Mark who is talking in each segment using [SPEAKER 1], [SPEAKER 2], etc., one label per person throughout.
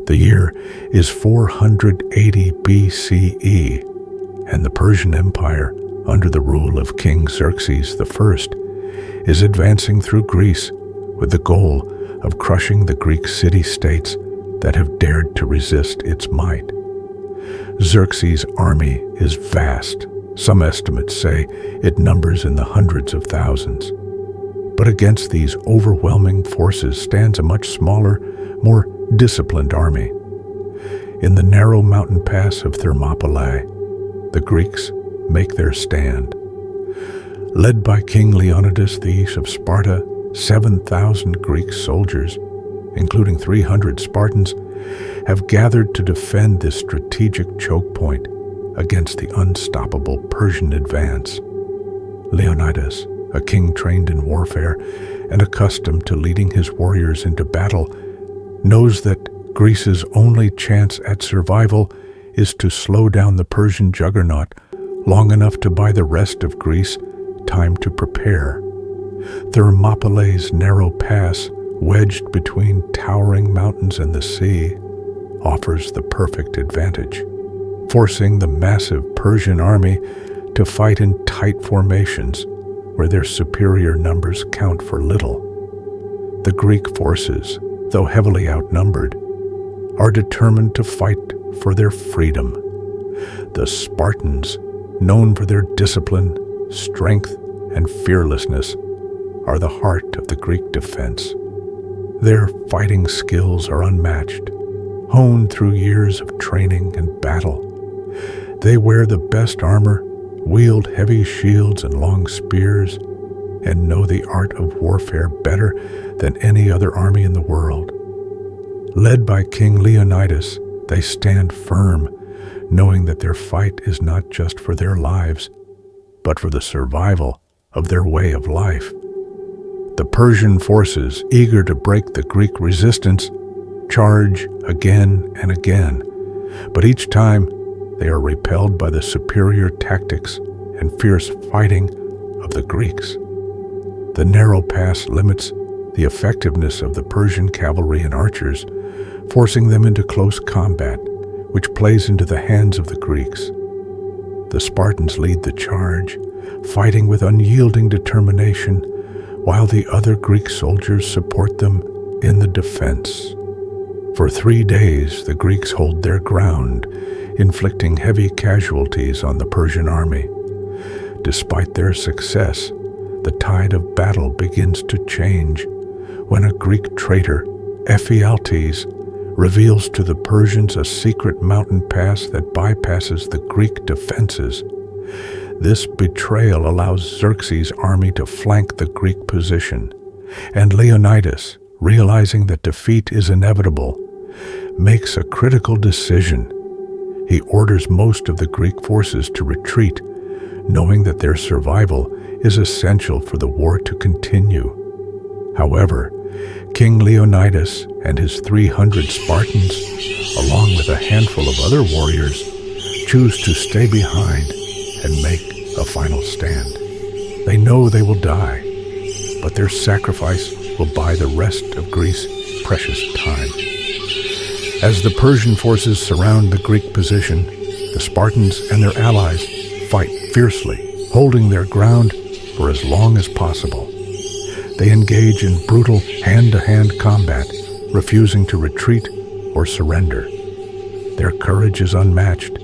[SPEAKER 1] The year is 480 BCE, and the Persian Empire, under the rule of King Xerxes I, is advancing through Greece with the goal of crushing the Greek city-states that have dared to resist its might. Xerxes' army is vast. Some estimates say it numbers in the hundreds of thousands. But against these overwhelming forces stands a much smaller, more disciplined army. In the narrow mountain pass of Thermopylae, the Greeks make their stand. Led by King Leonidas I of Sparta, 7,000 Greek soldiers, including 300 Spartans, have gathered to defend this strategic choke point against the unstoppable Persian advance. Leonidas, a king trained in warfare and accustomed to leading his warriors into battle, knows that Greece's only chance at survival is to slow down the Persian juggernaut long enough to buy the rest of Greece time to prepare. Thermopylae's narrow pass, wedged between towering mountains and the sea, offers the perfect advantage, forcing the massive Persian army to fight in tight formations where their superior numbers count for little. The Greek forces, though heavily outnumbered, are determined to fight for their freedom. The Spartans, known for their discipline, strength, and fearlessness, are the heart of the Greek defense. Their fighting skills are unmatched, honed through years of training and battle. They wear the best armor, wield heavy shields and long spears, and know the art of warfare better than any other army in the world. Led by King Leonidas, they stand firm, knowing that their fight is not just for their lives, but for the survival of their way of life. The Persian forces, eager to break the Greek resistance, charge again and again, but each time they are repelled by the superior tactics and fierce fighting of the Greeks. The narrow pass limits the effectiveness of the Persian cavalry and archers, forcing them into close combat, which plays into the hands of the Greeks. The Spartans lead the charge, fighting with unyielding determination, while the other Greek soldiers support them in the defense. For 3 days, the Greeks hold their ground, inflicting heavy casualties on the Persian army. Despite their success, the tide of battle begins to change when a Greek traitor, Ephialtes, reveals to the Persians a secret mountain pass that bypasses the Greek defenses. This betrayal allows Xerxes' army to flank the Greek position, and Leonidas, realizing that defeat is inevitable, makes a critical decision. He orders most of the Greek forces to retreat, knowing that their survival is essential for the war to continue. However, King Leonidas and his 300 Spartans, along with a handful of other warriors, choose to stay behind and make a final stand. They know they will die, but their sacrifice will buy the rest of Greece precious time. As the Persian forces surround the Greek position, the Spartans and their allies fight fiercely, holding their ground for as long as possible. They engage in brutal hand-to-hand combat, refusing to retreat or surrender. Their courage is unmatched,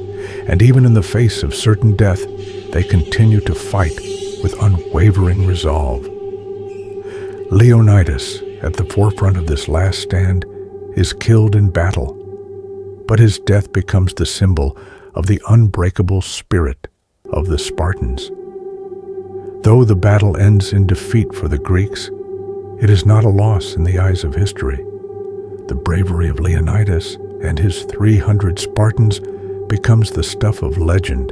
[SPEAKER 1] and even in the face of certain death, they continue to fight with unwavering resolve. Leonidas, at the forefront of this last stand, is killed in battle, but his death becomes the symbol of the unbreakable spirit of the Spartans. Though the battle ends in defeat for the Greeks, it is not a loss in the eyes of history. The bravery of Leonidas and his 300 Spartans becomes the stuff of legend,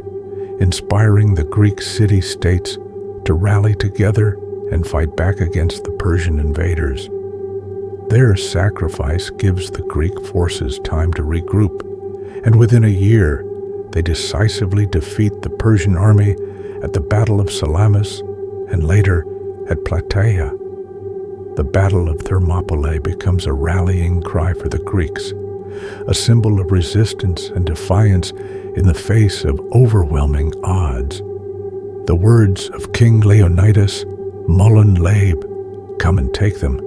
[SPEAKER 1] inspiring the Greek city-states to rally together and fight back against the Persian invaders. Their sacrifice gives the Greek forces time to regroup, and within a year, they decisively defeat the Persian army at the Battle of Salamis and later at Plataea. The Battle of Thermopylae becomes a rallying cry for the Greeks, a symbol of resistance and defiance in the face of overwhelming odds. The words of King Leonidas, Mullen Labe, "Come and take them,"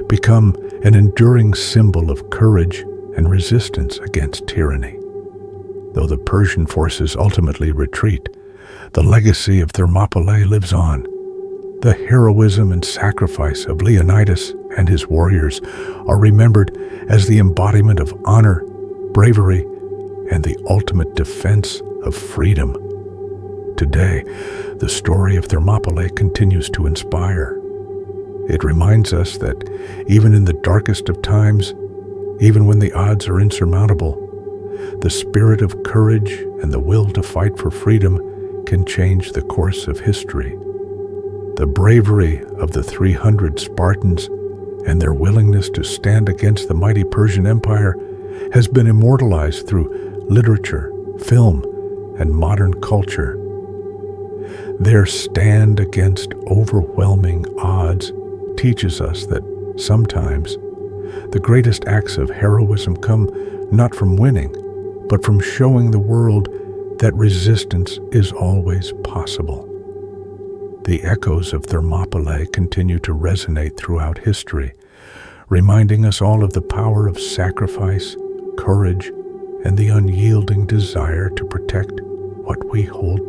[SPEAKER 1] become an enduring symbol of courage and resistance against tyranny. Though the Persian forces ultimately retreat, the legacy of Thermopylae lives on. The heroism and sacrifice of Leonidas and his warriors are remembered as the embodiment of honor, bravery, and the ultimate defense of freedom. Today, the story of Thermopylae continues to inspire. It reminds us that even in the darkest of times, even when the odds are insurmountable, the spirit of courage and the will to fight for freedom can change the course of history. The bravery of the 300 Spartans and their willingness to stand against the mighty Persian Empire has been immortalized through literature, film, and modern culture. Their stand against overwhelming odds teaches us that sometimes the greatest acts of heroism come not from winning, but from showing the world that resistance is always possible. The echoes of Thermopylae continue to resonate throughout history, reminding us all of the power of sacrifice, courage, and the unyielding desire to protect what we hold